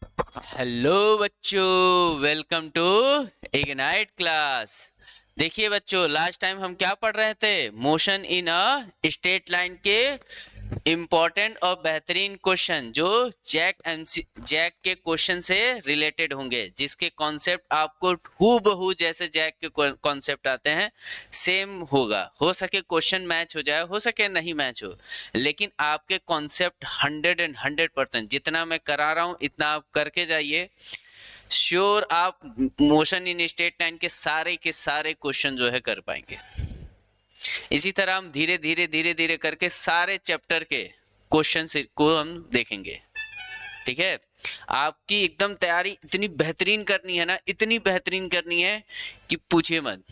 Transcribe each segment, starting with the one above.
Hello बच्चों, welcome to ignite class. देखिए बच्चों, लास्ट टाइम हम क्या पढ़ रहे थे? Motion in a straight line के इम्पोर्टेंट और बेहतरीन क्वेश्चन जो जैक के क्वेश्चन से रिलेटेड होंगे, जिसके कॉन्सेप्ट आपको हूबहू जैसे जैक के कॉन्सेप्ट आते हैं सेम होगा। हो सके क्वेश्चन मैच हो जाए, हो सके नहीं मैच हो, लेकिन आपके कॉन्सेप्ट 100% जितना मैं करा रहा हूं इतना आप करके जाइए। श्योर आप मोशन इन स्ट्रेट लाइन के सारे क्वेश्चन जो है कर पाएंगे। इसी तरह हम धीरे धीरे धीरे धीरे करके सारे चैप्टर के क्वेश्चन को हम देखेंगे। ठीक है, आपकी एकदम तैयारी इतनी बेहतरीन करनी है ना, इतनी बेहतरीन करनी है कि पूछिए मत।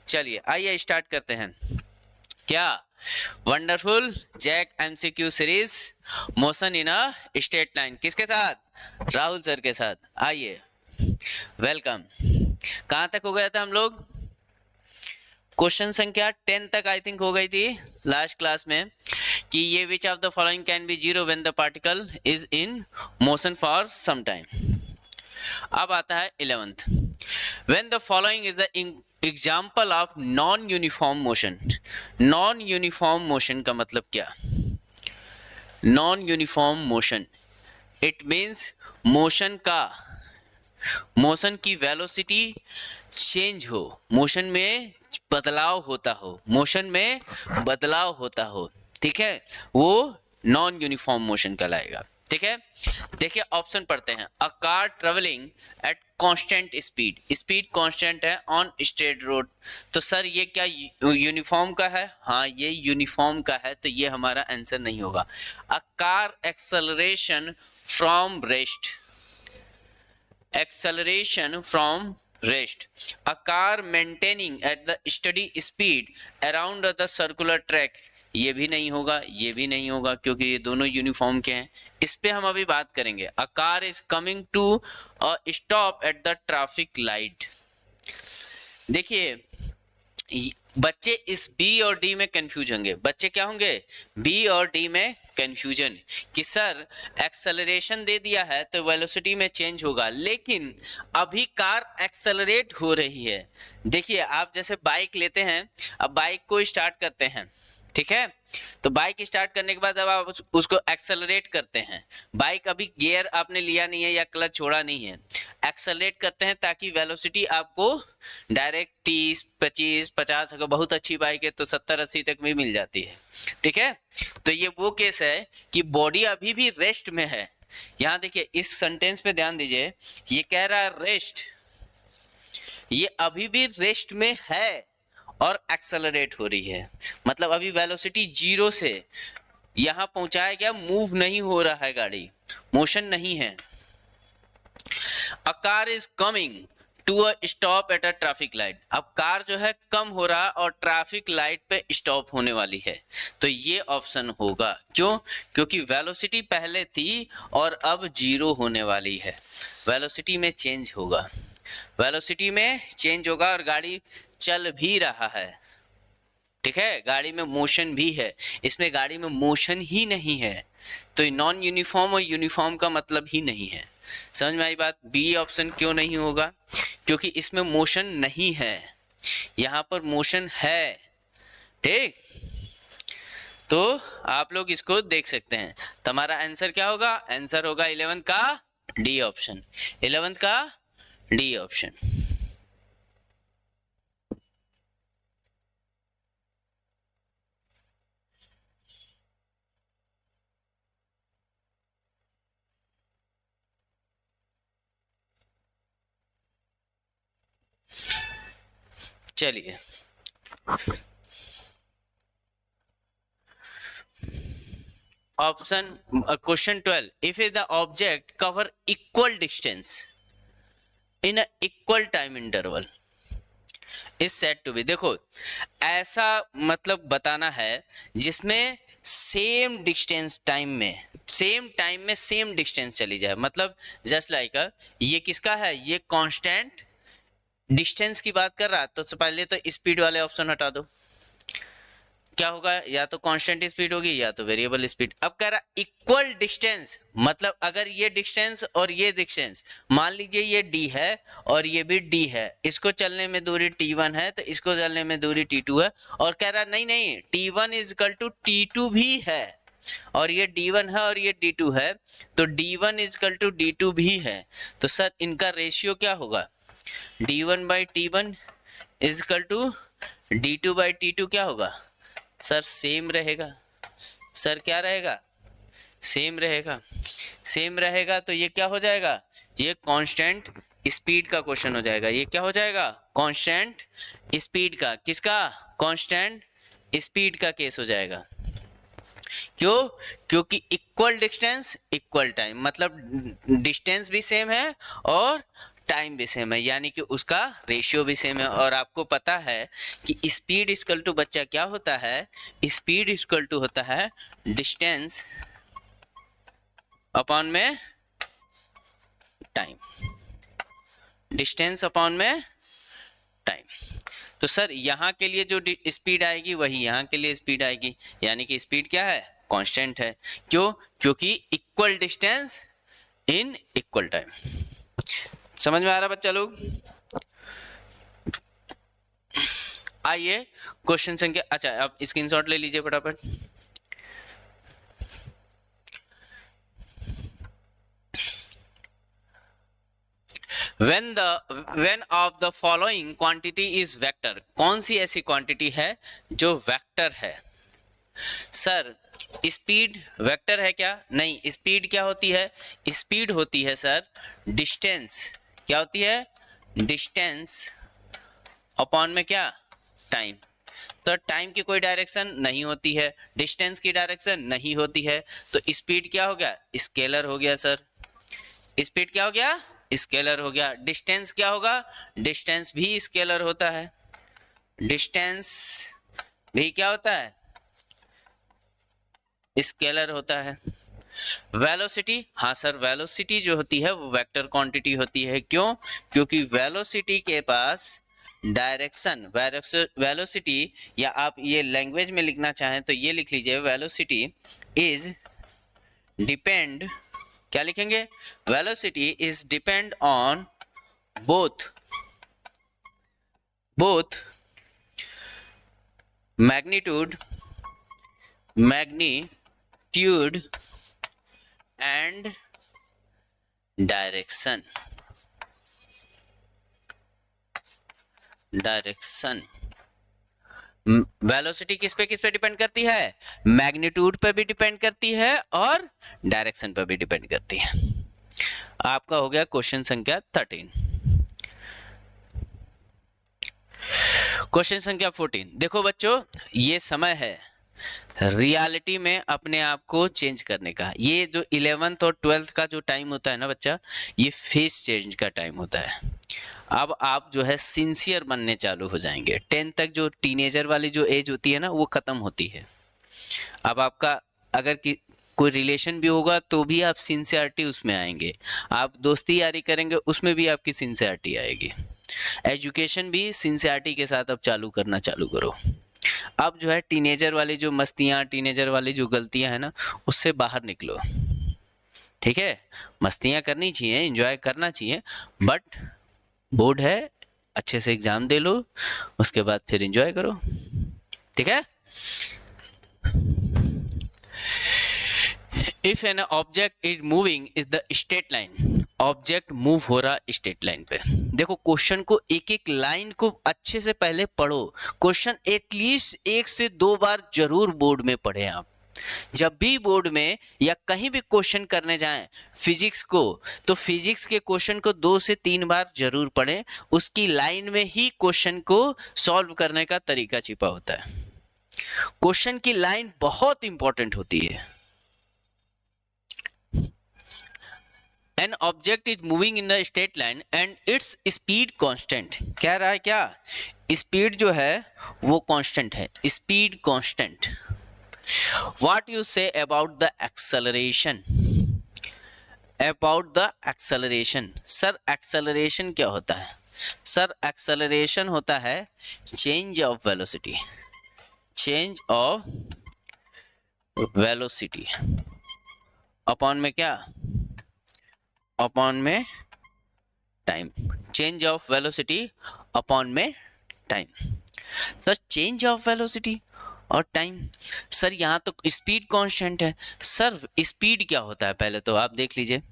चलिए आइए स्टार्ट करते हैं। क्या wonderful jack MCQ series motion in a straight line किसके साथ? राहुल सर के साथ। आइए, वेलकम। कहां तक हो गया था हम लोग? क्वेश्चन संख्या 10 तक आई थिंक हो गई थी लास्ट क्लास में, कि ये which of the following can be zero when the particle is in motion for some time. अब आता है 11th, when the following is the example of non uniform motion. Non uniform motion का मतलब क्या? Non uniform motion it means motion की velocity change हो, मोशन में बदलाव होता हो, मोशन में बदलाव होता हो। ठीक है, वो नॉन यूनिफॉर्म मोशन कहलाएगा। ठीक है, देखिए ऑप्शन पढ़ते हैं। A car travelling at constant speed, speed constant है ऑन स्ट्रेट रोड। तो सर ये क्या यूनिफॉर्म का है? हाँ, ये यूनिफॉर्म का है, तो ये हमारा आंसर नहीं होगा। A car acceleration from rest, acceleration from rest. A car maintaining at the steady speed around the circular track, ये भी नहीं होगा, ये भी नहीं होगा, क्योंकि ये दोनों यूनिफॉर्म के हैं। इस पे हम अभी बात करेंगे। A car is coming to a stop at the traffic light. देखिए बच्चे इस बी और डी में कंफ्यूज होंगे। बच्चे क्या होंगे? बी और डी में कंफ्यूजन कि सर एक्सेलरेशन दे दिया है तो वेलोसिटी में चेंज होगा, लेकिन अभी कार एक्सेलरेट हो रही है। देखिए आप जैसे बाइक लेते हैं, अब बाइक को स्टार्ट करते हैं, ठीक है, तो बाइक स्टार्ट करने के बाद अब आप उसको एक्सेलरेट करते हैं। बाइक अभी गियर आपने लिया नहीं है या क्लच छोड़ा नहीं है, एक्सेलरेट करते हैं ताकि वेलोसिटी आपको डायरेक्ट 30, 25, 50, अगर बहुत अच्छी बाइक है तो 70, 80 तक भी मिल जाती है। ठीक है, तो ये वो केस है कि बॉडी अभी भी रेस्ट में है। यहां देखिए इस सेंटेंस पे ध्यान दीजिए, ये कह रहा है रेस्ट, ये अभी भी रेस्ट में है और एक्सेलरेट हो रही है, मतलब अभी वेलोसिटी 0 से यहां पहुंचाया गया, मूव नहीं हो रहा है, गाड़ी मोशन नहीं है। A car is coming to a stop at a traffic light, अब कार जो है कम हो रहा है और ट्रैफिक लाइट पे स्टॉप होने वाली है, तो ये ऑप्शन होगा। क्यों? क्योंकि वेलोसिटी पहले थी और अब 0 होने वाली है, वेलोसिटी में चेंज होगा, वेलोसिटी में चेंज होगा और गाड़ी चल भी रहा है। ठीक है, गाड़ी में मोशन भी है, इसमें गाड़ी में मोशन ही नहीं है, तो नॉन यूनिफॉर्म और यूनिफॉर्म का मतलब ही नहीं है। समझ में आई बात? बी ऑप्शन क्यों नहीं होगा? क्योंकि इसमें मोशन नहीं है, यहां पर मोशन है। ठीक, तो आप लोग इसको देख सकते हैं। तुम्हारा आंसर क्या होगा? आंसर होगा 11 का डी ऑप्शन, 11 का डी ऑप्शन। चलिए option question 12, if is the object cover equal distance in a equal time interval is said to be. देखो ऐसा मतलब बताना है जिसमें सेम डिस्टेंस टाइम में, सेम टाइम में सेम डिस्टेंस चली जाए, मतलब जस्ट लाइक ये किसका है? ये कांस्टेंट डिस्टेंस की बात कर रहा है, तो पहले तो स्पीड वाले ऑप्शन हटा दो, क्या होगा, या तो कांस्टेंट स्पीड होगी या तो वेरिएबल स्पीड। अब कह रहा इक्वल डिस्टेंस, मतलब अगर ये डिस्टेंस और ये डिस्टेंस, मान लीजिए ये d है और ये भी d है, इसको चलने में दूरी t1 है तो इसको चलने में दूरी t2 है, और कह रहा नहीं नहीं t1 is equal to t2 भी है, और ये d1 है और ये d2 है, तो d1 is equal to d2 भी है, तो सर इनका रेशियो क्या होगा, d1/t1 is equal to d2/t2 क्या होगा सर, सेम रहेगा। सर क्या रहेगा, सेम रहेगा। सेम रहेगा तो ये क्या हो जाएगा, ये कांस्टेंट स्पीड का क्वेश्चन हो जाएगा। ये क्या हो जाएगा, कांस्टेंट स्पीड का, किसका, कांस्टेंट स्पीड का केस हो जाएगा। क्यों, क्योंकि इक्वल डिस्टेंस इक्वल टाइम, मतलब डिस्टेंस भी सेम है और टाइम भी सेम है, यानी कि उसका रेशियो भी सेम है। और आपको पता है कि स्पीड इक्वल टू बच्चा क्या होता है, स्पीड इक्वल टू होता है डिस्टेंस अपॉन में टाइम, डिस्टेंस अपॉन में टाइम। तो सर यहाँ के लिए जो स्पीड आएगी वही यहाँ के लिए स्पीड आएगी, यानी कि स्पीड क्या है, कांस्टेंट है। क्यों, क्योंकि equal distance in equal time. समझ में आ रहा बच्चा लोग। आइए क्वेश्चन संख्या, अच्छा अब स्क्रीनशॉट ले लीजिए फटाफट। when of the following quantity is vector, कौन सी ऐसी क्वांटिटी है जो वेक्टर है। सर स्पीड वेक्टर है क्या, नहीं, स्पीड क्या होती है, स्पीड होती है सर डिस्टेंस, क्या होती है, डिस्टेंस अपॉन में क्या, टाइम। तो टाइम की कोई डायरेक्शन नहीं होती है, डिस्टेंस की डायरेक्शन नहीं होती है, तो स्पीड क्या हो गया, स्केलर हो गया सर। स्पीड क्या हो गया, स्केलर हो गया। डिस्टेंस क्या होगा, डिस्टेंस भी स्केलर होता है, डिस्टेंस भी क्या होता है, स्केलर होता है। वेलोसिटी, हाँ सर वेलोसिटी जो होती है वो वेक्टर क्वांटिटी होती है। क्यों, क्योंकि वेलोसिटी के पास डायरेक्शन, वेलोसिटी, या आप ये लैंग्वेज में लिखना चाहें तो ये लिख लीजिए, वेलोसिटी इज डिपेंड, क्या लिखेंगे, velocity is depend on both magnitude and direction. Velocity किस पे डिपेंड करती है, मैग्नीट्यूड पे भी डिपेंड करती है और डायरेक्शन पे भी डिपेंड करती है। आपका हो गया क्वेश्चन संख्या 13। क्वेश्चन संख्या 14, देखो बच्चों ये समय है रियलिटी में अपने आप को चेंज करने का। ये जो 11th और 12th का जो टाइम होता है ना बच्चा, ये फेस चेंज का टाइम होता है। अब आप जो है सिंसियर बनने चालू हो जाएंगे। 10th तक जो टीनेजर वाली जो एज होती है ना वो खत्म होती है। अब आपका अगर कोई रिलेशन भी होगा तो भी आप सिंसियरिटी उसमें आएंगे, आप दोस्ती यारी करेंगे उसमें भी आपकी सिंसियरिटी आएगी। एजुकेशन भी सिंसियरिटी के साथ अब चालू करना चालू करो। अब जो है टीनेजर वाली जो मस्तियाँ, टीनेजर वाली जो गलतियां है ना उससे बाहर निकलो, ठीक है। मस्तियाँ करनी चाहिए, एंजॉय करना चाहिए, बट बोर्ड है अच्छे से एग्जाम दे लो, उसके बाद फिर एंजॉय करो, ठीक है। If an object is moving is the straight line, object move हो रहा स्ट्रेट लाइन पे। देखो क्वेश्चन को एक एक लाइन को अच्छे से पहले पढ़ो। क्वेश्चन एटलीस्ट 1 से 2 बार जरूर बोर्ड में पढ़े आप। जब भी बोर्ड में या कहीं भी क्वेश्चन करने जाएं फिजिक्स को, तो फिजिक्स के क्वेश्चन को 2 से 3 बार जरूर पढ़ें। उसकी लाइन में ही क्वेश्चन को सॉल्व करने का तरीका छिपा होता है। क्वेश्चन की लाइन बहुत इंपॉर्टेंट होती है। An object is moving in a straight line and its speed constant। कह रहा है क्या, स्पीड जो है वो कांस्टेंट है, speed constant. What you say about the acceleration? About the acceleration, sir acceleration क्या होता है? सर acceleration होता है change of velocity, change of velocity upon में क्या, अपॉन में time, change of velocity upon में time. Sir change of velocity और टाइम, सर यहाँ तो स्पीड कांस्टेंट है। सर स्पीड क्या होता है पहले तो आप देख लीजिए,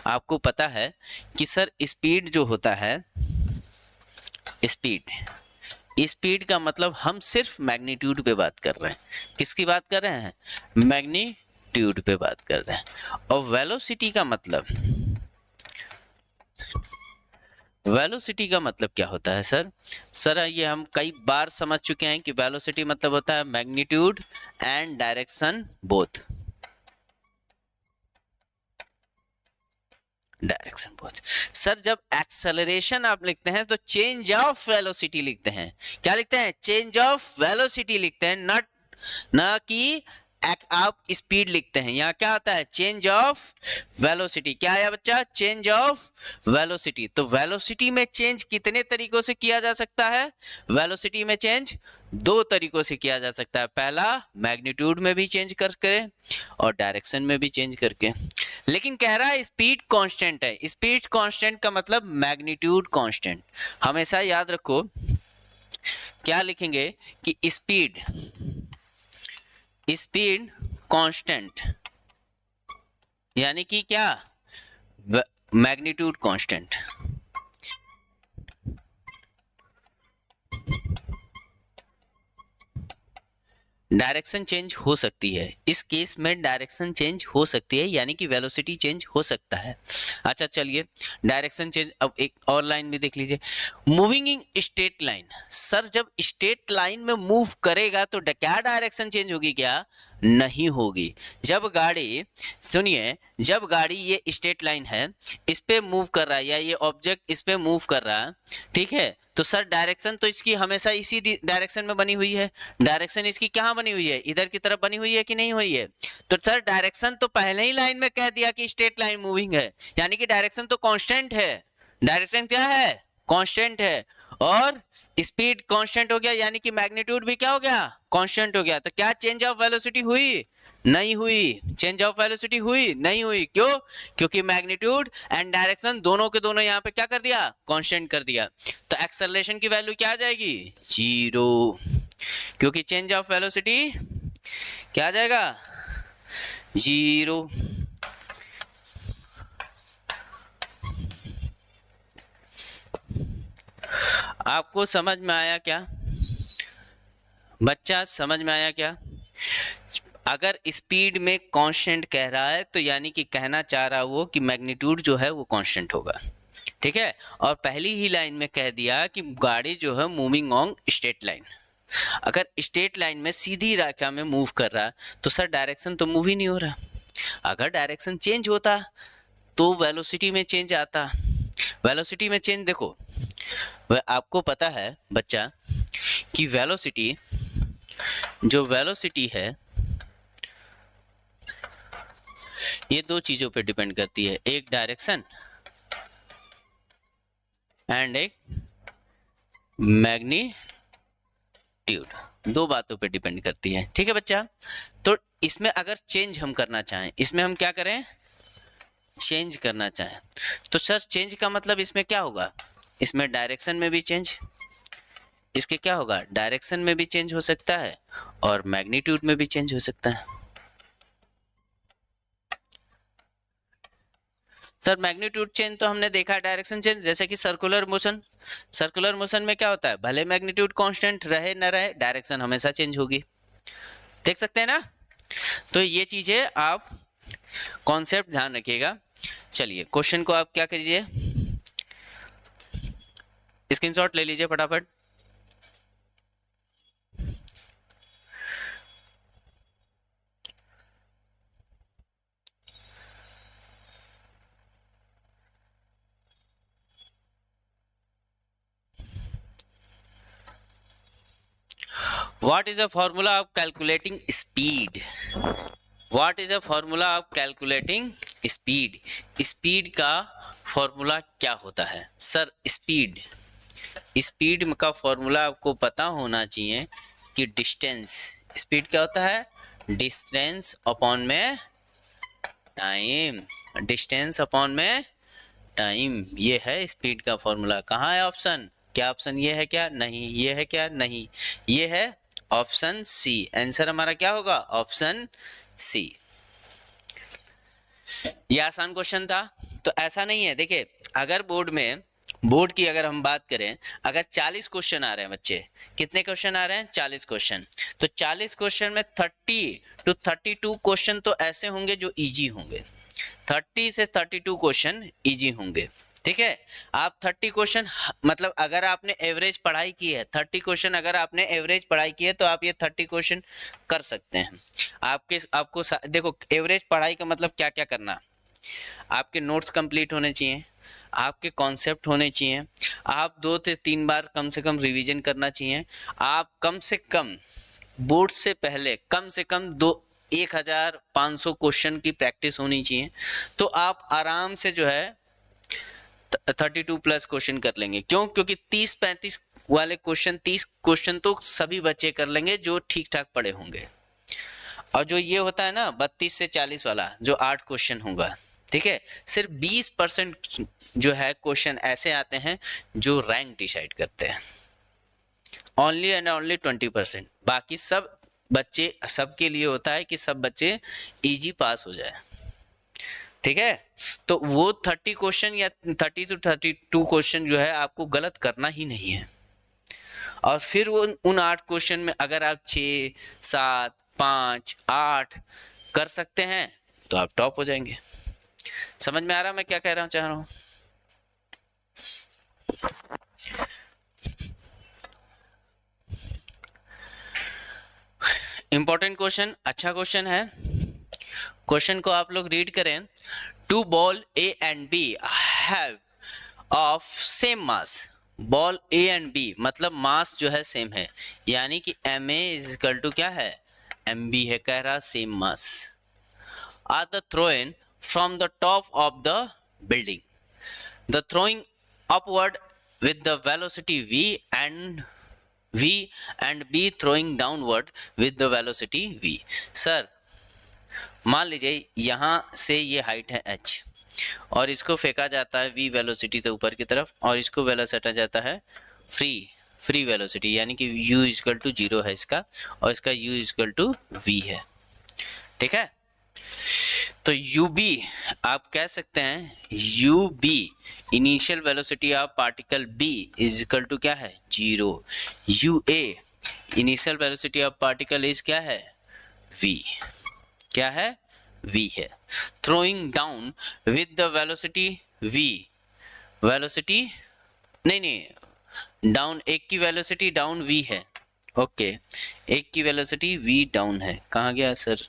आपको पता है कि सर स्पीड जो होता है, स्पीड का मतलब हम सिर्फ मैग्नीट्यूड पे बात कर रहे हैं। किसकी बात कर रहे हैं, मैग्नीट्यूड पे बात कर रहे हैं। और वेलोसिटी का मतलब, वेलोसिटी का मतलब क्या होता है सर, सर ये हम कई बार समझ चुके हैं कि वेलोसिटी मतलब होता है magnitude and direction both, sir जब एक्सेलरेशन आप लिखते हैं तो चेंज ऑफ वेलोसिटी लिखते हैं। क्या लिखते हैं, चेंज ऑफ वेलोसिटी लिखते हैं, नॉट ना कि आप स्पीड लिखते हैं। यहाँ क्या आता है, चेंज ऑफ वेलोसिटी। क्या है बच्चा, चेंज ऑफ वेलोसिटी। तो वेलोसिटी में चेंज कितने तरीकों से किया जा सकता है, वेलोसिटी में चेंज दो तरीकों से किया जा सकता है। पहला मैग्नीट्यूड में भी चेंज करके और डायरेक्शन में भी चेंज करके। लेकिन कह रहा है स्पीड कांस्टेंट है। स्पीड कांस्टेंट का मतलब मैग्नीट्यूड कांस्टेंट। हमेशा याद रखो, क्या लिखेंगे कि स्पीड कांस्टेंट यानी कि क्या, मैग्नीट्यूड कांस्टेंट। डायरेक्शन चेंज हो सकती है, इस केस में डायरेक्शन चेंज हो सकती है, यानी कि वेलोसिटी चेंज हो सकता है। अच्छा चलिए डायरेक्शन चेंज, अब एक और लाइन भी देख लीजिए, moving in straight line. Sir जब स्ट्रेट लाइन में मूव करेगा तो क्या डायरेक्शन चेंज होगी, क्या नहीं होगी। जब गाड़ी, सुनिए, जब गाड़ी ये स्ट्रेट लाइन है, इस पे मूव कर रहा है या ये ऑब्जेक्ट इस पे मूव कर रहा है, ठीक है, तो सर डायरेक्शन तो इसकी हमेशा इसी डायरेक्शन में बनी हुई है। डायरेक्शन इसकी कहाँ बनी हुई है, इधर की तरफ बनी हुई है कि नहीं हुई है। तो सर डायरेक्शन तो पहले ही लाइन में कह दिया कि स्ट्रेट लाइन मूविंग है, यानी कि डायरेक्शन तो कांस्टेंट है। डायरेक्शन क्या है, कांस्टेंट है। और स्पीड कांस्टेंट हो गया, यानी कि मैग्नीट्यूड भी क्या हो गया, कांस्टेंट हो गया। तो क्या चेंज ऑफ वेलोसिटी हुई, नहीं हुई। चेंज ऑफ वेलोसिटी हुई, नहीं हुई। क्यों, क्योंकि मैग्नीट्यूड एंड डायरेक्शन दोनों के दोनों यहाँ पे क्या कर दिया, कांस्टेंट कर दिया। तो एक्सेलरेशन की वैल्यू क्या आ जाएगी, 0, क्योंकि चेंज ऑफ वेलोसिटी क्या आ जाएगा, 0। आपको समझ में आया क्या बच्चा, समझ में आया क्या। अगर स्पीड में कांस्टेंट कह रहा है तो यानी कि कहना चाह रहा वो कि मैग्नीट्यूड जो है वो कांस्टेंट होगा, ठीक है। और पहली ही लाइन में कह दिया कि गाड़ी जो है मूविंग ऑन स्ट्रेट लाइन। अगर स्ट्रेट लाइन में सीधी रेखा में मूव कर रहा तो सर डायरेक्शन तो मूव ही नहीं हो रहा। अगर डायरेक्शन चेंज होता तो वेलोसिटी में चेंज आता। वेलोसिटी में चेंज देखो, वह आपको पता है बच्चा कि वेलोसिटी, जो वेलोसिटी है ये दो चीजों पे डिपेंड करती है, एक डायरेक्शन एंड एक मैग्नीट्यूड, दो बातों पे डिपेंड करती है, ठीक है बच्चा। तो इसमें अगर चेंज हम करना चाहें, इसमें हम क्या करें, चेंज करना चाहें, तो सर चेंज का मतलब इसमें क्या होगा, इसमें डायरेक्शन में भी चेंज, इसके क्या होगा, डायरेक्शन में भी चेंज हो सकता है और मैग्नीट्यूड में भी चेंज हो सकता है। सर मैग्नीट्यूड चेंज तो हमने देखा, डायरेक्शन चेंज जैसे कि सर्कुलर मोशन। सर्कुलर मोशन में क्या होता है, भले मैग्नीट्यूड कांस्टेंट रहे न रहे, डायरेक्शन हमेशा चेंज होगी, देख सकते हैं ना। तो ये चीजें आप कॉन्सेप्ट ध्यान रखिएगा। चलिए क्वेश्चन को आप क्या कीजिए, स्क्रीनशॉट ले लीजिए फटाफट। What is the formula of calculating speed? What is the formula of calculating speed? Speed का फॉर्मूला क्या होता है सर, स्पीड का फॉर्मूला आपको पता होना चाहिए कि डिस्टेंस, स्पीड क्या होता है, डिस्टेंस अपॉन में टाइम, डिस्टेंस अपॉन में टाइम, ये है स्पीड का फॉर्मूला। कहाँ है ऑप्शन, क्या ऑप्शन ये है क्या, नहीं, ये है क्या, नहीं, ये है ऑप्शन सी। आंसर हमारा क्या होगा, ऑप्शन सी। ये आसान क्वेश्चन था। तो ऐसा नहीं है, देखिए अगर बोर्ड की अगर हम बात करें, अगर 40 क्वेश्चन आ रहे हैं बच्चे, कितने क्वेश्चन आ रहे हैं, 40 क्वेश्चन, तो 40 क्वेश्चन में 30 to 32 क्वेश्चन तो ऐसे होंगे जो इजी होंगे, 30 से 32 क्वेश्चन इजी होंगे, ठीक है। आप 30 क्वेश्चन, मतलब अगर आपने एवरेज पढ़ाई की है, 30 क्वेश्चन अगर आपने एवरेज पढ़ाई की है तो आप ये 30 क्वेश्चन कर सकते हैं। आपको देखो एवरेज पढ़ाई का मतलब क्या क्या करना, आपके नोट्स कंप्लीट होने चाहिए, आपके कॉन्सेप्ट होने चाहिए, आप 2 से 3 बार कम से कम रिवीजन करना चाहिए, आप कम से कम बोर्ड से पहले कम से कम 1500 क्वेश्चन की प्रैक्टिस होनी चाहिए, तो आप आराम से जो है 32 प्लस क्वेश्चन कर लेंगे। क्यों, क्योंकि 30-35 वाले क्वेश्चन, 30 क्वेश्चन तो सभी बच्चे कर लेंगे जो ठीक ठाक पढ़े होंगे, और जो ये होता है ना 32 से 40 वाला जो 8 क्वेश्चन होगा, ठीक है, सिर्फ 20% जो है क्वेश्चन ऐसे आते हैं जो रैंक डिसाइड करते हैं, ओनली एंड ओनली 20%। बाकी सब बच्चे, सबके लिए होता है कि सब बच्चे इजी पास हो जाए, ठीक है। तो वो 30 क्वेश्चन या 30 to 32 क्वेश्चन जो है आपको गलत करना ही नहीं है, और फिर वो उन 8 क्वेश्चन में अगर आप 6, 7, 5, 8 कर सकते हैं तो आप टॉप हो जाएंगे। समझ में आ रहा मैं क्या कह रहा हूं, चाह रहा हूं। इंपॉर्टेंट क्वेश्चन, अच्छा क्वेश्चन है, क्वेश्चन को आप लोग रीड करें। 2 ball A and B have of same mass, ball A and B मतलब मास जो है सेम है, यानी कि MA इज इक्वल टू क्या है, MB है, कह रहा same mass, are the throwing from the top of the building, the throwing upward with the velocity v and B throwing downward with the velocity v। Sir मान लीजिए यहाँ से ये हाइट है h और इसको फेंका जाता है v वेलोसिटी से ऊपर की तरफ, और इसको वेलोसिटी जाता है फ्री वेलोसिटी, यानी कि u इक्वल टू 0 है इसका, और इसका u इक्वल टू v है, ठीक है। तो ub आप कह सकते हैं ub initial velocity of particle b is equal to क्या है 0, ua initial velocity of particle is क्या है v, क्या है v है। Throwing down with the velocity v, velocity नहीं डाउन, एक की वेलोसिटी डाउन v है, ओके, एक की वेलोसिटी v डाउन है, कहाँ गया सर,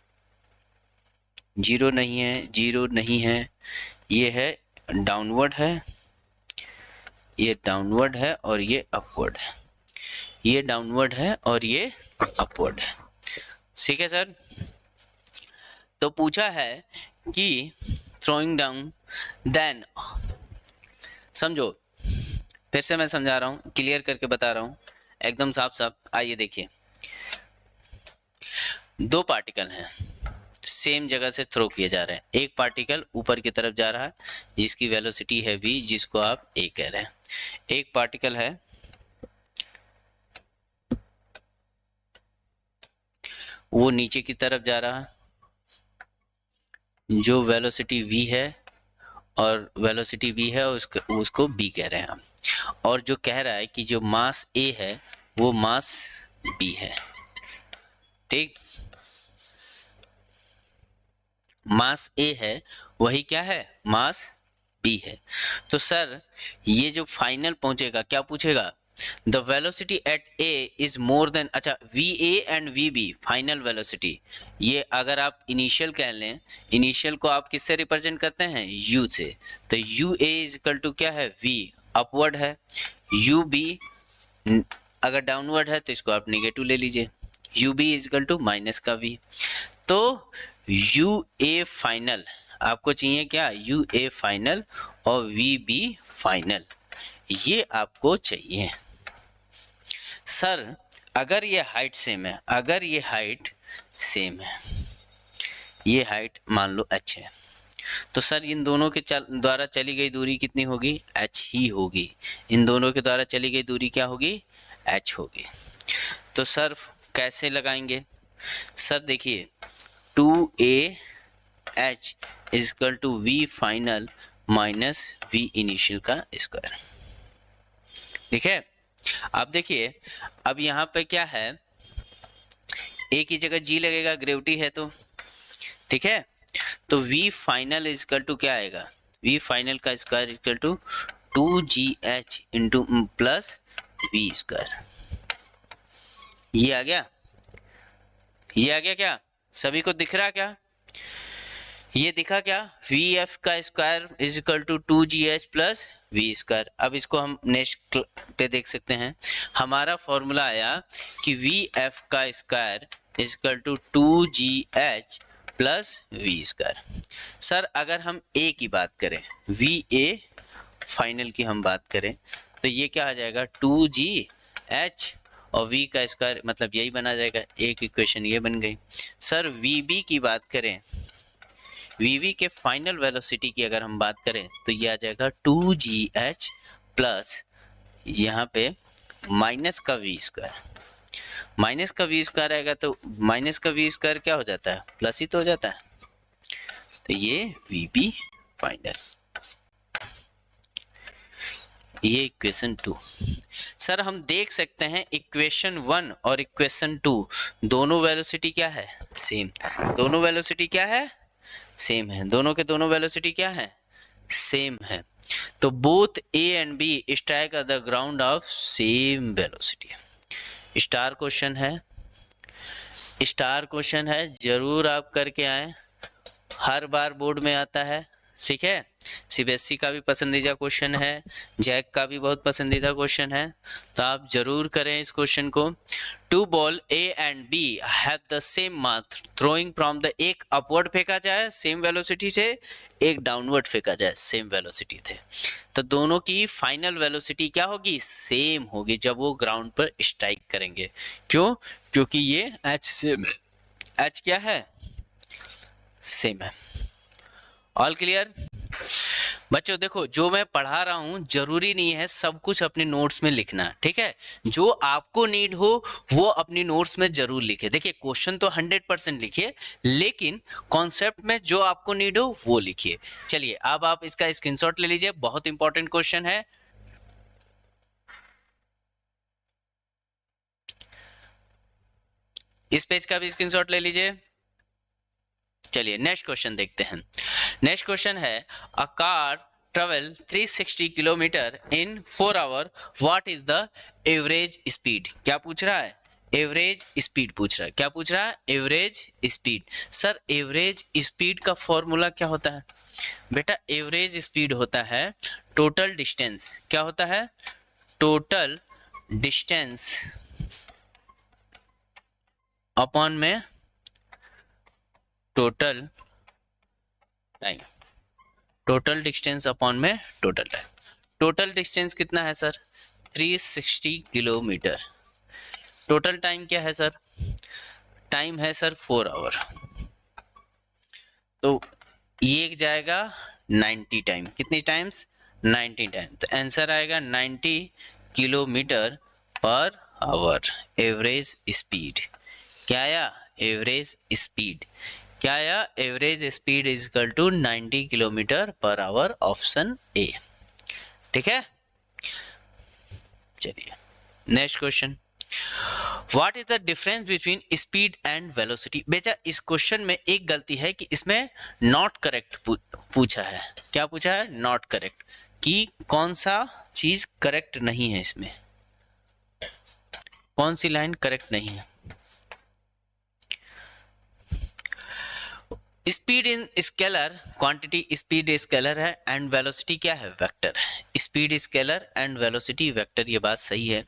0 नहीं है, 0 नहीं है, ये है डाउनवर्ड है, ये डाउनवर्ड है और ये अपवर्ड है, ये डाउनवर्ड है और ये अपवर्ड है, ठीक है सर। तो पूछा है कि थ्रोइंग डाउन, देन समझो, फिर से मैं समझा रहा हूँ, क्लियर करके बता रहा हूँ एकदम साफ साफ। आइए देखिए, 2 पार्टिकल हैं, सेम जगह से थ्रो किए जा रहे हैं, एक पार्टिकल ऊपर की तरफ जा रहा है जिसकी वेलोसिटी है v, जिसको आप a कह रहे हैं, एक पार्टिकल है वो नीचे की तरफ जा रहा है जो वेलोसिटी v है, और वेलोसिटी v है उसको b कह रहे हैं हम, और जो कह रहा है कि जो मास a है वो मास b है, ठीक, मास A है वही क्या है, मास B है। तो सर ये जो फाइनल पहुंचेगा क्या पूछेगा, the velocity at A is more than, अच्छा VA and VB final velocity, ये अगर आप इनिशियल कह लें, इनिशियल को आप किससे रिप्रेजेंट करते हैं U से, तो UA इज इक्वल टू क्या है V, अपवर्ड है, UB अगर डाउनवर्ड है तो इसको आप नेगेटिव ले लीजिए, UB is equal to minus का V। तो UA फाइनल आपको चाहिए क्या, UA फाइनल और VB फाइनल, ये आपको चाहिए। सर अगर ये हाइट सेम है, अगर ये हाइट सेम है, ये हाइट मान लो h है, तो सर इन दोनों के द्वारा चली गई दूरी कितनी होगी? h ही होगी। इन दोनों के द्वारा चली गई दूरी क्या होगी? h होगी। तो सर कैसे लगाएंगे? सर देखिए 2AH is equal to V final minus V initial का स्क्वायर। ठीक है, अब देखिए, अब यहाँ पे क्या है, A की जगह G लगेगा, ग्रेविटी है तो, ठीक है, तो V final is equal to क्या आएगा? V फाइनल का square equal to 2GH into plus V square. ये आ गया, ये आ गया क्या? सभी को दिख रहा क्या? ये दिखा क्या? VF का square is equal to 2GH plus V square. अब इसको हम नेक्स्ट पे देख सकते हैं। हमारा फॉर्मूला आया कि VF का square is equal to 2GH plus V square. Sir अगर हम A की बात करें, VA फाइनल की हम बात करें, तो ये क्या आ जाएगा? 2GH और V का स्क्वायर, मतलब यही बना जाएगा। एक इक्वेशन ये बन गई। सर VB की बात करें, VB के फाइनल वेलोसिटी की अगर हम बात करें, तो ये आ जाएगा 2GH प्लस यहाँ पे माइनस का V स्क्वायर। माइनस का V स्क्वायर आएगा तो माइनस का V स्क्वायर क्या हो जाता है? प्लस ही तो हो जाता है। तो ये VB फाइनल, ये इक्वेशन 2। सर हम देख सकते हैं इक्वेशन 1 और इक्वेशन 2 दोनों वेलोसिटी क्या है? सेम। दोनों वेलोसिटी क्या है? सेम है। दोनों के दोनों वेलोसिटी क्या है? सेम है। तो both A and B strike at the ground of same velocity. Star question है, स्टार क्वेश्चन है, जरूर आप करके आए, हर बार बोर्ड में आता है। ठीक है, CBSE का भी पसंदीदा क्वेश्चन है, जैक का भी बहुत पसंदीदा क्वेश्चन है, तो आप जरूर करें इस क्वेश्चन को। Two ball A and B have the same mass throwing from the, एक अपवर्ड फेंका जाए सेम वेलोसिटी से, एक डाउनवर्ड फेंका जाए सेम वेलोसिटी से, तो दोनों की फाइनल वेलोसिटी क्या होगी? सेम होगी जब वो ग्राउंड पर स्ट्राइक करेंगे। क्यों? क्योंकि ये H सेम है। H क्या है? सेम है। All clear? बच्चों देखो, जो मैं पढ़ा रहा हूं जरूरी नहीं है सब कुछ अपने नोट्स में लिखना, ठीक है? जो आपको नीड हो वो अपनी नोट्स में जरूर लिखे। देखिए क्वेश्चन तो 100% लिखिए, लेकिन कॉन्सेप्ट में जो आपको नीड हो वो लिखिए। चलिए अब आप इसका स्क्रीनशॉट ले लीजिए, बहुत इंपॉर्टेंट क्वेश्चन है। इस पेज का भी स्क्रीनशॉट ले लीजिए। चलिए नेक्स्ट क्वेश्चन देखते हैं। नेक्स्ट क्वेश्चन है, a car travel 360 kilometre in 4 hour, what is the average speed? क्या पूछ रहा है? एवरेज स्पीड पूछ रहा है। क्या पूछ रहा है? Average speed. Sir average speed का फॉर्मूला क्या होता है? बेटा एवरेज स्पीड होता है टोटल डिस्टेंस। क्या होता है? टोटल डिस्टेंस अपॉन में total time. Total distance upon में टोटल टाइम। टोटल डिस्टेंस कितना है सर? 360 किलोमीटर। टोटल टाइम क्या है सर? टाइम है सर 4 आवर। तो ये जाएगा 90 टाइम। कितनी टाइम्स? 90 टाइम। तो आंसर आएगा 90 kilometre per our average speed. क्या आया? Average speed. क्या आया? Average speed is equal to 90 kilometre per hour, option A. ठीक है, चलिए next question. What is the difference between speed and velocity? बेटा इस क्वेश्चन में एक गलती है कि इसमें नॉट करेक्ट पूछा है। क्या पूछा है? Not correct. कि कौन सा चीज करेक्ट नहीं है इसमें, कौन सी लाइन करेक्ट नहीं है? Speed in scalar, quantity speed scalar है एंड वेलोसिटी क्या है, वेक्टर है। Speed scalar and velocity vector, ये बात सही है।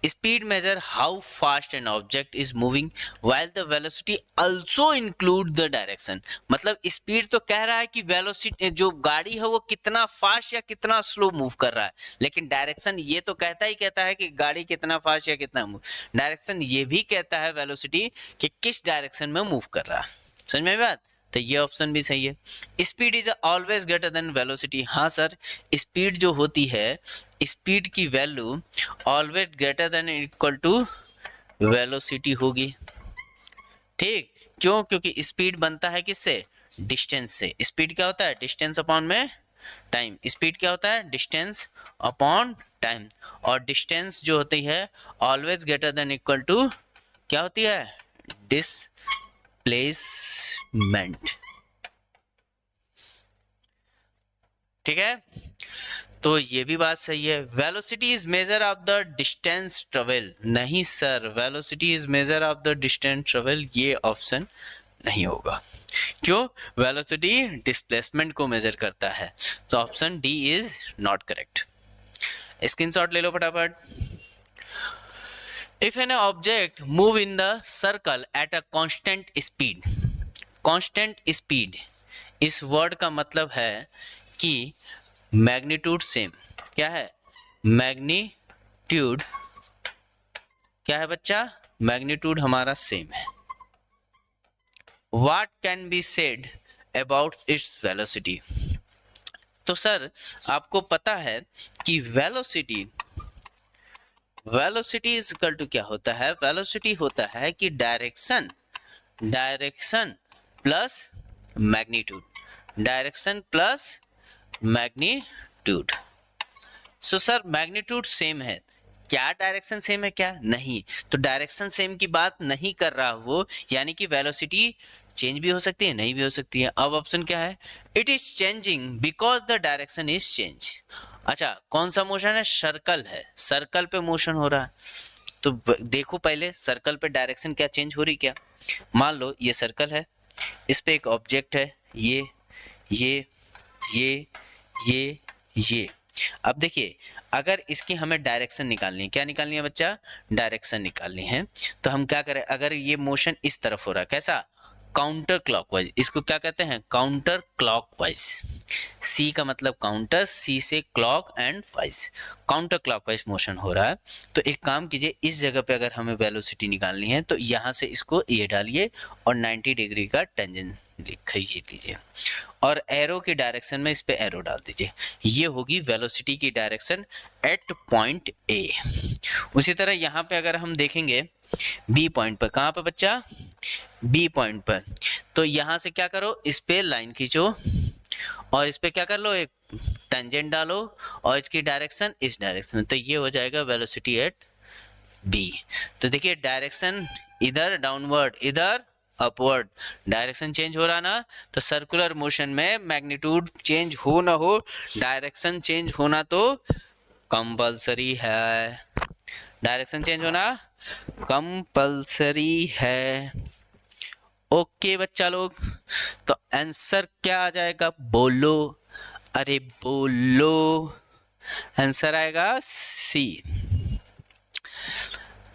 Speed measure how fast an object is moving while the velocity also include the direction. मतलब स्पीड तो कह रहा है कि वेलोसिटी जो गाड़ी है वो कितना फास्ट या कितना स्लो मूव कर रहा है, लेकिन डायरेक्शन ये तो कहता है कि गाड़ी कितना फास्ट या कितना मूव। डायरेक्शन ये भी कहता है वेलोसिटी कि किस डायरेक्शन में मूव कर रहा है। समझ में बात? तो ये ऑप्शन भी सही है। Speed is always greater than velocity. हाँ सर, स्पीड जो होती है, स्पीड की value always greater than equal to velocity होगी। ठीक, क्यों? क्योंकि स्पीड बनता है किससे, डिस्टेंस से। स्पीड क्या होता है, डिस्टेंस अपॉन में टाइम। स्पीड क्या होता है, डिस्टेंस अपॉन टाइम। और डिस्टेंस जो होती है always greater than equal to क्या होती है, डिस्प्लेसमेंट। ठीक है, तो ये भी बात सही है। Velocity is measure of the distance travel. नहीं sir, velocity is measure of the distance travel, ये ऑप्शन नहीं होगा। क्यों? वेलोसिटी डिस्प्लेसमेंट को मेजर करता है, तो option D is not correct. Screenshot ले लो फटाफट। If an object move in the circle at a constant speed, constant speed इस वर्ड का मतलब है कि मैग्नीट्यूड सेम। क्या है, मैग्नीट्यूड क्या है बच्चा, मैग्नीट्यूड हमारा सेम है। What can be said about its velocity? तो सर आपको पता है कि वेलोसिटी इज इक्वल टू क्या होता है, वेलोसिटी होता है कि direction plus magnitude, direction plus magnitude. So sir magnitude same है, क्या डायरेक्शन सेम है क्या, नहीं। तो डायरेक्शन सेम की बात नहीं कर रहा वो, यानी कि वेलोसिटी चेंज भी हो सकती है, नहीं भी हो सकती है। अब ऑप्शन क्या है, it is changing because the direction is change. अच्छा, कौन सा मोशन है, सर्कल है, सर्कल पे मोशन हो रहा है। तो देखो पहले सर्कल पे डायरेक्शन क्या चेंज हो रही क्या। मान लो ये सर्कल है, इस पे एक ऑब्जेक्ट है, ये। अब देखिए, अगर इसकी हमें डायरेक्शन निकालनी है, क्या निकालनी है बच्चा, डायरेक्शन निकालनी है, तो हम क्या करें, अगर ये मोशन इस तरफ हो रहा है, कैसा, काउंटर क्लॉकवाइज, इसको क्या कहते हैं, काउंटर क्लॉकवाइज। सी का मतलब काउंटर, सी से clock and wise, counter clockwise motion हो रहा है। तो एक काम कीजिए, इस जगह पे अगर हमें वेलोसिटी निकालनी है तो यहाँ से इसको ये डालिए और 90 डिग्री का टेंजेंट खींच लीजिए और एरो की डायरेक्शन में इस पे एरो डाल दीजिए। ये होगी वेलोसिटी की डायरेक्शन एट पॉइंट ए। उसी तरह यहाँ पे अगर हम देखेंगे बी पॉइंट पर, कहाँ पर बच्चा, बी पॉइंट पर, तो यहाँ से क्या करो, इस पे लाइन खींचो और इस पे क्या कर लो, एक टेंजेंट डालो और इसकी डायरेक्शन इस डायरेक्शन में, तो ये हो जाएगा वेलोसिटी एट बी। तो देखिए डायरेक्शन इधर डाउनवर्ड, इधर अपवर्ड, डायरेक्शन चेंज हो रहा ना। तो सर्कुलर मोशन में मैग्नीट्यूड चेंज हो ना हो, डायरेक्शन चेंज होना तो कंपलसरी है, डायरेक्शन चेंज होना कंपलसरी है। ओके बच्चा लोग, तो आंसर क्या आ जाएगा, बोलो, अरे बोलो, आंसर आएगा सी।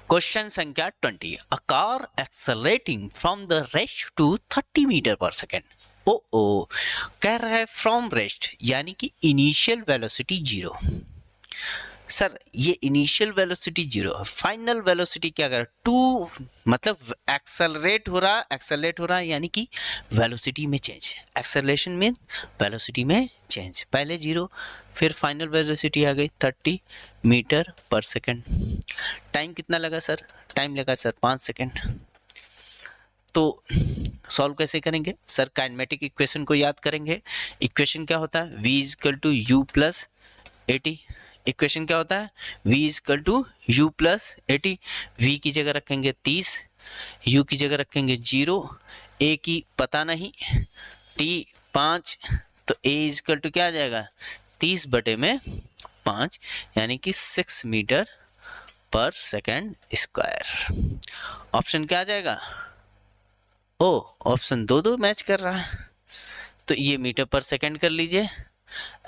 क्वेश्चन संख्या 20, a car accelerating from the rest to 30 metre per second. ओ कह रहा है फ्रॉम रेस्ट, यानी कि इनिशियल वेलोसिटी 0। सर ये इनिशियल वेलोसिटी 0 है, फाइनल वेलोसिटी क्या कर, 2, मतलब एक्सेलरेट हो रहा है यानी कि वेलोसिटी में चेंज, एक्सेलरेशन में वेलोसिटी में चेंज, पहले 0 फिर फाइनल वेलोसिटी आ गई 30 मीटर पर सेकेंड। टाइम कितना लगा सर, टाइम लगा सर 5 सेकेंड। तो सॉल्व कैसे करेंगे सर, काइनेमेटिक इक्वेशन को याद करेंगे। इक्वेशन क्या होता है, v equal to u plus 80। Equation क्या होता है, v equal to u plus 80। v की जगह रखेंगे 30, u की जगह रखेंगे 0, a की पता नहीं, t 5, तो a इक्वल टू क्या आ जाएगा 30/5, यानी कि 6 metre per second square. Option क्या आ जाएगा, ओ ऑप्शन दो मैच कर रहा है, तो ये मीटर पर सेकंड कर लीजिए,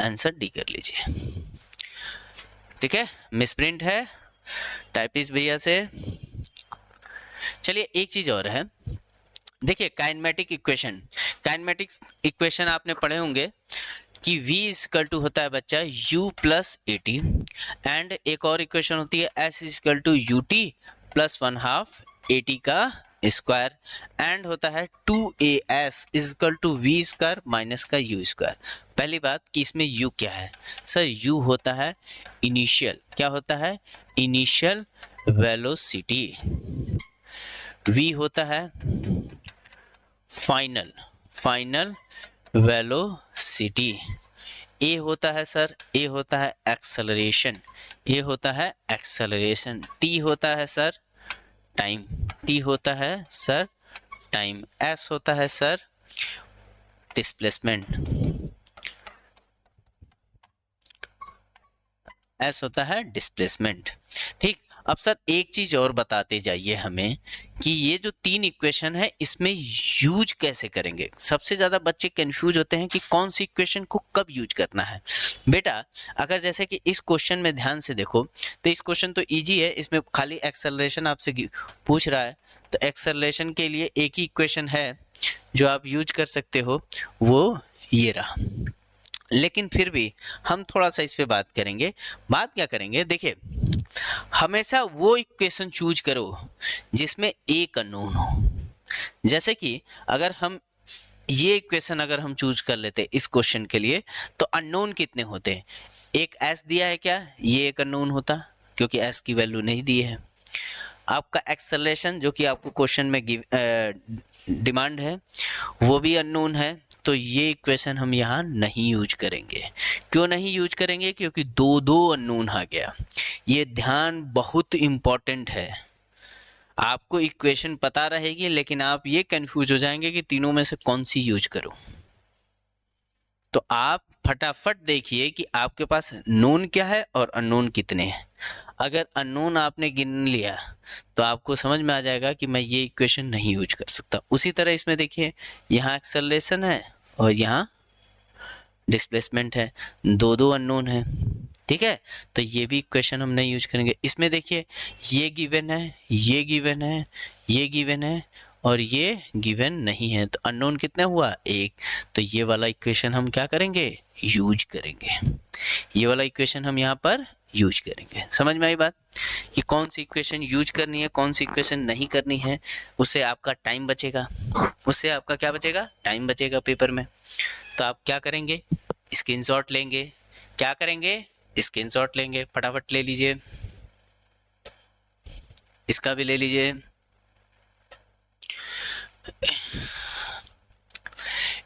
आंसर डी कर लीजिए। ठीक है, मिसप्रिंट है टाइपिस्ट भैया से। चलिए एक चीज और है, देखिए काइनेमेटिक इक्वेशन, काइनेमेटिक इक्वेशन आपने पढ़े होंगे कि v इक्वल टू होता है बच्चा u plus a t, and एक और इक्वेशन होती है s equal to u t plus 1/2 a t का स्क्वायर, एंड होता है 2as equal to v square minus का u स्क्वायर। पहली बात कि इसमें u क्या है सर, u होता है इनिशियल, क्या होता है इनिशियल वेलोसिटी, v होता है फाइनल वेलोसिटी, ए होता है सर, ए होता है एक्सेलरेशन, ए होता है एक्सेलरेशन, टी होता है सर टाइम, टी होता है सर टाइम, एस होता है सर डिस्प्लेसमेंट, एस होता है डिस्प्लेसमेंट। ठीक, अब सर एक चीज और बताते जाइए हमें कि ये जो 3 इक्वेशन है इसमें यूज कैसे करेंगे। सबसे ज्यादा बच्चे कंफ्यूज होते हैं कि कौन सी इक्वेशन को कब यूज करना है। बेटा अगर जैसे कि इस क्वेश्चन में ध्यान से देखो तो इस क्वेश्चन तो इजी है, इसमें खाली एक्सेलरेशन आपसे पूछ रहा है, तो एक्सेलरेशन के लिए एक ही इक्वेशन है जो आप यूज कर सकते हो, वो ये रहा। लेकिन फिर भी हम थोड़ा सा इस पे बात करेंगे। बात क्या करेंगे, देखिए हमेशा वो इक्वेशन चूज करो जिसमें एक अननोन हो। जैसे कि अगर हम ये इक्वेशन अगर हम चूज कर लेते इस क्वेश्चन के लिए, तो अननोन कितने होते हैं, एक s दिया है क्या, ये एक अननोन होता क्योंकि s की वैल्यू नहीं दी है। आपका एक्सेलरेशन जो कि आपको क्वेश्चन में डिमांड है वो भी अननोन है, तो ये इक्वेशन हम यहाँ नहीं यूज करेंगे। क्यों नहीं यूज करेंगे, क्योंकि दो अननोन आ गया। ये ध्यान बहुत इम्पोर्टेंट है, आपको इक्वेशन पता रहेगी लेकिन आप ये कंफ्यूज हो जाएंगे कि तीनों में से कौन सी यूज करूं। तो आप फटाफट देखिए कि आपके पास नोन क्या है और अननोन कितने हैं। अगर अननोन आपने गिन लिया तो आपको समझ में आ जाएगा कि मैं ये इक्वेशन नहीं यूज कर सकता। उसी तरह इसमें देखिए यहाँ एक्सेलरेशन है और यहाँ डिस्प्लेसमेंट है, दो अननोन है। ठीक है, तो ये भी इक्वेशन हम नहीं यूज करेंगे। इसमें देखिए ये गिवन है, ये गिवन है, ये गिवन है और ये गिवन नहीं है, तो अननोन कितने हुआ, एक। तो ये वाला इक्वेशन हम क्या करेंगे, यूज करेंगे। ये वाला इक्वेशन हम यहाँ पर यूज करेंगे। समझ में आई बात कि कौन सी इक्वेशन यूज करनी है, कौन सी इक्वेशन नहीं करनी है। उससे आपका टाइम बचेगा, उससे आपका क्या बचेगा, टाइम बचेगा पेपर में। तो आप क्या करेंगे, स्क्रीनशॉट लेंगे। क्या करेंगे, स्क्रीनशॉट लेंगे, फटाफट ले लीजिए, इसका भी ले लीजिए।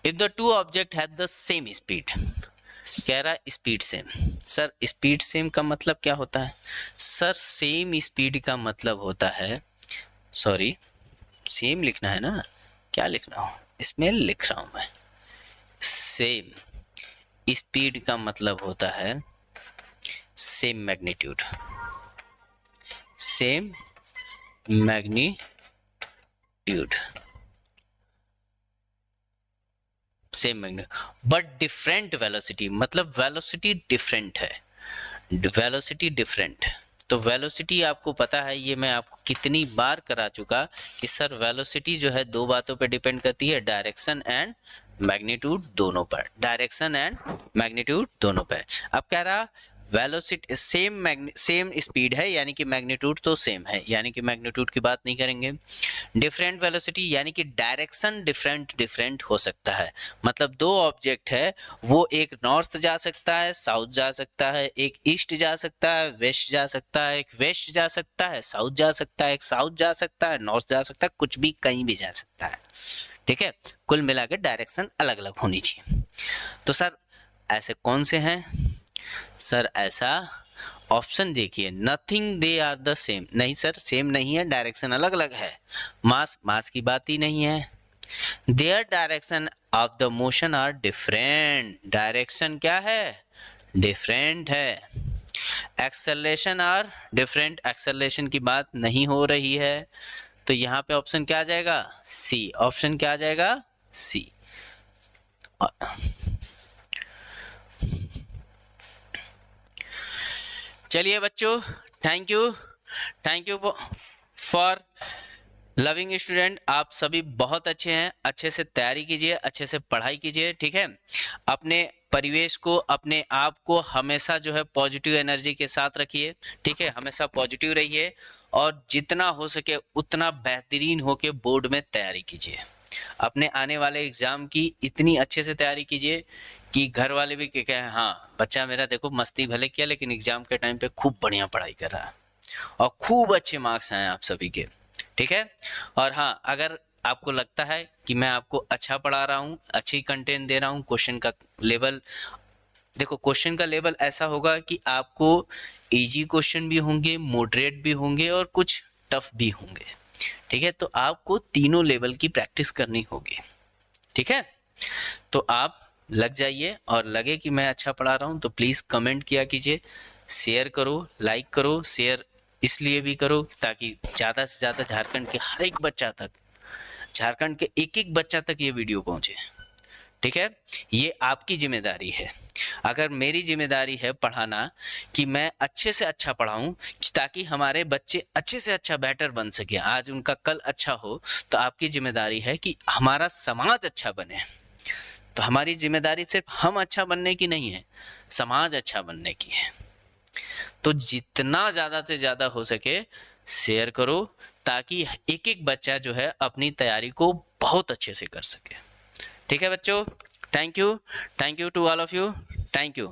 If the two object have the same speed, कह रहा है speed same. Sir speed same का मतलब क्या होता है, सर सेम स्पीड का मतलब होता है, सॉरी सेम लिखना है ना, क्या लिखना हो, इसमें लिख रहा हूं मैं। सेम स्पीड का मतलब होता है same magnitude, same magnitude, same magnitude but different velocity, मतलब वेलोसिटी डिफरेंट है, वेलोसिटी डिफरेंट। तो वेलोसिटी आपको पता है, ये मैं आपको कितनी बार करा चुका कि सर वेलोसिटी जो है दो बातों पे डिपेंड करती है, डायरेक्शन एंड मैग्नीट्यूड दोनों पर, डायरेक्शन एंड मैग्नीट्यूड दोनों पर। अब कह रहा वेलोसिटी सेम स्पीड है यानी कि मैग्नीट्यूड तो सेम है, यानी कि मैग्नीट्यूड की बात नहीं करेंगे। डिफरेंट वेलोसिटी यानी कि डायरेक्शन डिफरेंट हो सकता है, मतलब दो ऑब्जेक्ट है वो एक नॉर्थ जा सकता है, साउथ जा सकता है, एक ईस्ट जा सकता है, वेस्ट जा सकता है, एक वेस्ट जा सकता है, साउथ जा सकता है, एक साउथ जा सकता है, नॉर्थ जा सकता है, कुछ भी कहीं भी जा सकता है। ठीक है, कुल मिलाकर डायरेक्शन अलग अलग होनी चाहिए। तो सर ऐसे कौन से हैं, सर ऐसा ऑप्शन देखिए, nothing they are the same, नहीं सर सेम नहीं है, डायरेक्शन अलग अलग है। मास की बात ही नहीं है। Their direction of the motion are different, direction क्या है, डिफरेंट है। एक्सेलरेशन आर डिफरेंट, एक्सेलरेशन की बात नहीं हो रही है। तो यहाँ पे ऑप्शन क्या आ जाएगा? सी। ऑप्शन क्या आ जाएगा? सी। चलिए बच्चों, thank you for loving student. आप सभी बहुत अच्छे हैं, अच्छे से तैयारी कीजिए, अच्छे से पढ़ाई कीजिए, ठीक है। अपने परिवेश को, अपने आप को हमेशा जो है पॉजिटिव एनर्जी के साथ रखिए, ठीक है। हमेशा पॉजिटिव रहिए और जितना हो सके उतना बेहतरीन होके बोर्ड में तैयारी कीजिए। अपने आने वाले एग्जाम की इतनी अच्छे से तैयारी कीजिए कि घर वाले भी कहें हाँ बच्चा मेरा देखो मस्ती भले किया लेकिन एग्जाम के टाइम पे खूब बढ़िया पढ़ाई कर रहा है और खूब अच्छे मार्क्स आए आप सभी के, ठीक है। और हाँ, अगर आपको लगता है कि मैं आपको अच्छा पढ़ा रहा हूँ, अच्छी कंटेंट दे रहा हूँ, क्वेश्चन का लेवल देखो, क्वेश्चन का लेवल ऐसा होगा कि आपको इजी क्वेश्चन भी होंगे, मॉडरेट भी होंगे और कुछ टफ भी होंगे, ठीक है। तो आपको तीनों लेवल की प्रैक्टिस करनी होगी, ठीक है। तो आप लग जाइए और लगे कि मैं अच्छा पढ़ा रहा हूँ तो प्लीज़ कमेंट किया कीजिए, शेयर करो, लाइक करो। शेयर इसलिए भी करो ताकि ज़्यादा से ज़्यादा झारखंड के हर एक बच्चा तक, झारखंड के एक एक बच्चा तक ये वीडियो पहुँचे, ठीक है। ये आपकी जिम्मेदारी है। अगर मेरी जिम्मेदारी है पढ़ाना कि मैं अच्छे से अच्छा पढ़ाऊं ताकि हमारे बच्चे अच्छे से अच्छा बेटर बन सके, आज उनका कल अच्छा हो, तो आपकी जिम्मेदारी है कि हमारा समाज अच्छा बने। तो हमारी जिम्मेदारी सिर्फ हम अच्छा बनने की नहीं है, समाज अच्छा बनने की है। तो जितना ज़्यादा से ज़्यादा हो सके शेयर करो ताकि एक एक बच्चा जो है अपनी तैयारी को बहुत अच्छे से कर सके, ठीक है बच्चों। Thank you to all of you, thank you.